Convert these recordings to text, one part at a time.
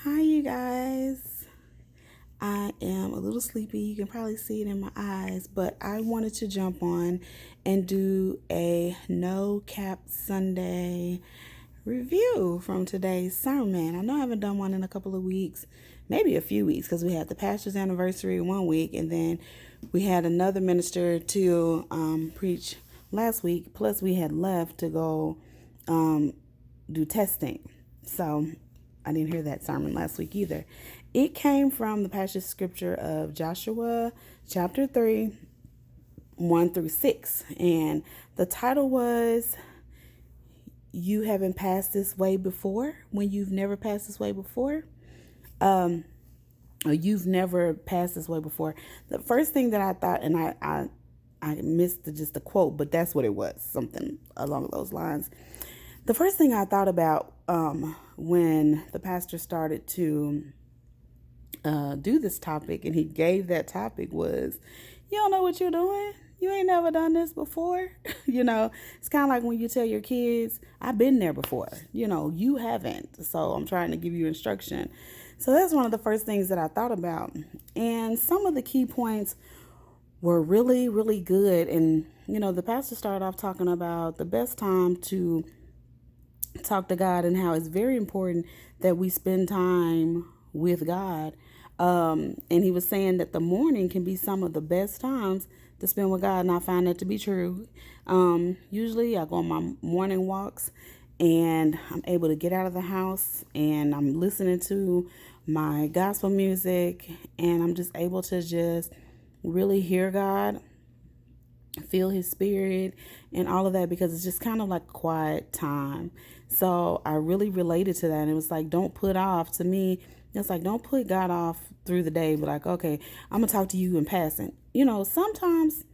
Hi, you guys. I am a little sleepy. You can probably see it in my eyes, but I wanted to jump on and do a No Cap Sunday review from today's sermon. I know I haven't done one in a couple of weeks, maybe a few weeks, because we had the pastor's anniversary one week, and then we had another minister to preach last week. Plus, we had left to go do testing. So I didn't hear that sermon last week either. It came from the passage scripture of Joshua chapter 3, 1 through 6. And the title was You Haven't Passed This Way Before, when you've never passed this way before. Or you've never passed this way before. The first thing that I thought, and I missed just the quote, but that's what it was, something along those lines. The first thing I thought about when the pastor started to do this topic and he gave that topic was, you don't know what you're doing? You ain't never done this before. It's kind of like when you tell your kids, I've been there before. You haven't. So I'm trying to give you instruction. So that's one of the first things that I thought about. And some of the key points were really, really good. And, the pastor started off talking about the best time to talk to God and how it's very important that we spend time with God. And he was saying that the morning can be some of the best times to spend with God, and I find that to be true. Usually I go on my morning walks and I'm able to get out of the house and I'm listening to my gospel music and I'm just able to just really hear God, feel his spirit and all of that, because it's just kind of like quiet time. So I really related to that. And it was like, don't put off, to me, it's like, don't put God off through the day, but like, okay, I'm gonna talk to you in passing. Sometimes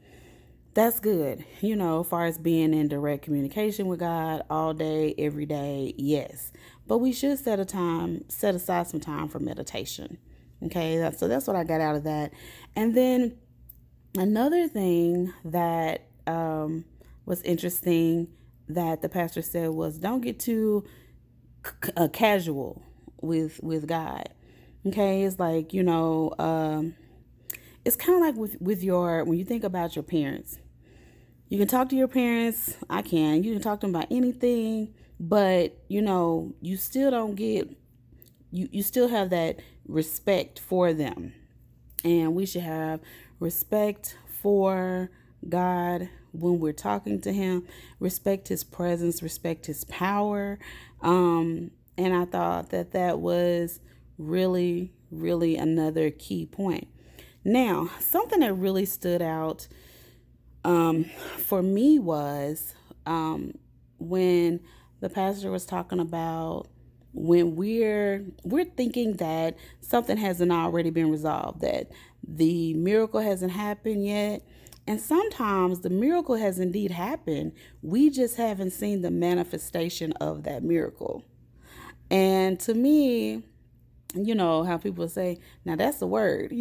that's good, as far as being in direct communication with God all day, every day, yes. But we should set aside some time for meditation. Okay, so that's what I got out of that. And then another thing that was interesting that the pastor said was, don't get too casual with God. Okay, it's like, it's kind of like with your, when you think about your parents, you can talk to your parents. You can talk to them about anything, but you still don't get, you still have that respect for them. And we should have respect for God when we're talking to him, respect his presence, respect his power. And I thought that was really, really another key point. Now, something that really stood out for me was when the pastor was talking about when we're thinking that something hasn't already been resolved, that the miracle hasn't happened yet. And sometimes the miracle has indeed happened. We just haven't seen the manifestation of that miracle. And to me, how people say, now that's the word,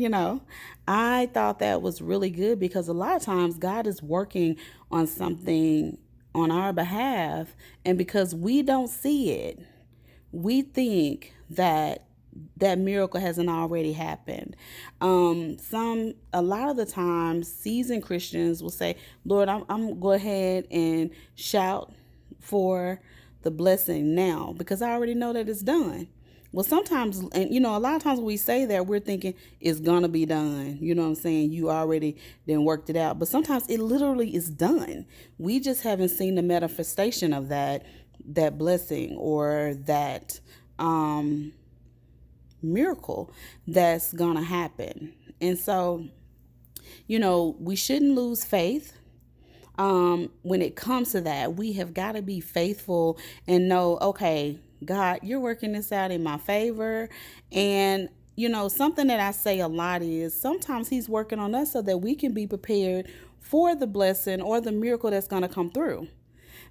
I thought that was really good, because a lot of times God is working on something on our behalf. And because we don't see it, we think that miracle hasn't already happened. A lot of the times, seasoned Christians will say, Lord, I'm go ahead and shout for the blessing now, because I already know that it's done. Well, sometimes, and a lot of times when we say that, we're thinking it's gonna be done. You know what I'm saying? You already then worked it out. But sometimes it literally is done. We just haven't seen the manifestation of that blessing or that miracle that's gonna happen. And so, we shouldn't lose faith. When it comes to that, we have got to be faithful and know, okay, God, you're working this out in my favor. And, something that I say a lot is sometimes he's working on us so that we can be prepared for the blessing or the miracle that's going to come through.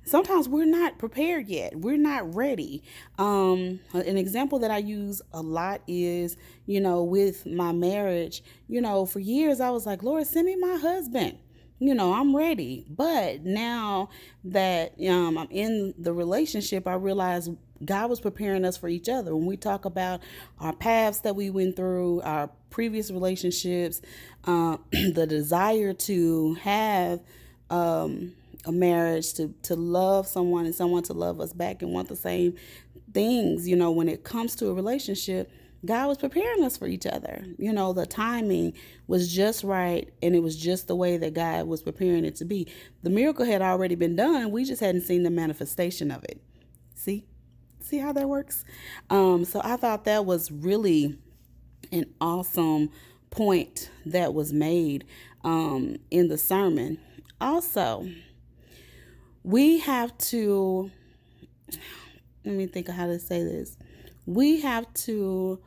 Sometimes we're not prepared yet. We're not ready. An example that I use a lot is, with my marriage, for years I was like, Lord, send me my husband. I'm ready. But now that I'm in the relationship, I realize God was preparing us for each other. When we talk about our paths that we went through, our previous relationships, the desire to have a marriage, to love someone and someone to love us back and want the same things, when it comes to a relationship, God was preparing us for each other. The timing was just right, and it was just the way that God was preparing it to be. The miracle had already been done. We just hadn't seen the manifestation of it. See how that works? So I thought that was really an awesome point that was made in the sermon. Also, we have to, let me think of how to say this. We have to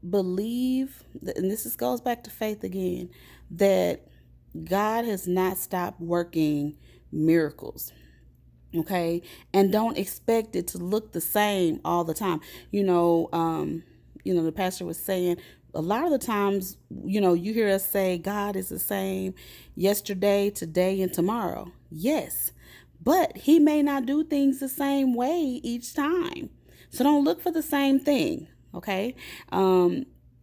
believe, and goes back to faith again, that God has not stopped working miracles. Okay, and don't expect it to look the same all the time. The pastor was saying a lot of the times, you hear us say God is the same yesterday, today, and tomorrow. Yes, but he may not do things the same way each time. So don't look for the same thing. Okay.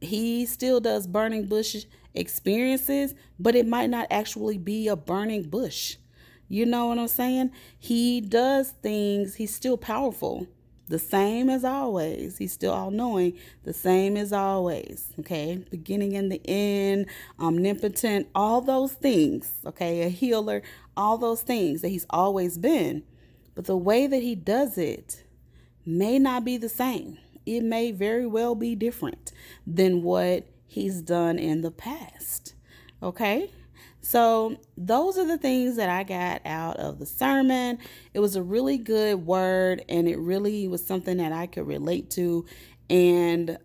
He still does burning bush experiences, but it might not actually be a burning bush. You know what I'm saying? He does things. He's still powerful. The same as always. He's still all knowing. The same as always. Okay. Beginning and the end, omnipotent, all those things. Okay. A healer, all those things that he's always been. But the way that he does it may not be the same. It may very well be different than what he's done in the past. Okay. So those are the things that I got out of the sermon. It was a really good word, and it really was something that I could relate to and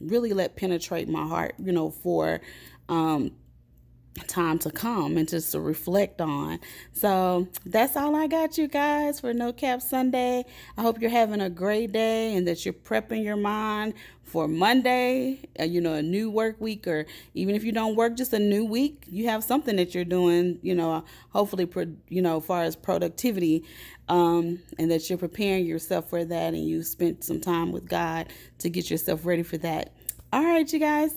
really let penetrate my heart, for time to come and just to reflect on. So that's all I got, you guys, for No Cap Sunday. I hope you're having a great day and that you're prepping your mind for Monday, a new work week, or even if you don't work, just a new week. You have something that you're doing, hopefully, far as productivity, and that you're preparing yourself for that, and you spent some time with God to get yourself ready for that. All right, you guys.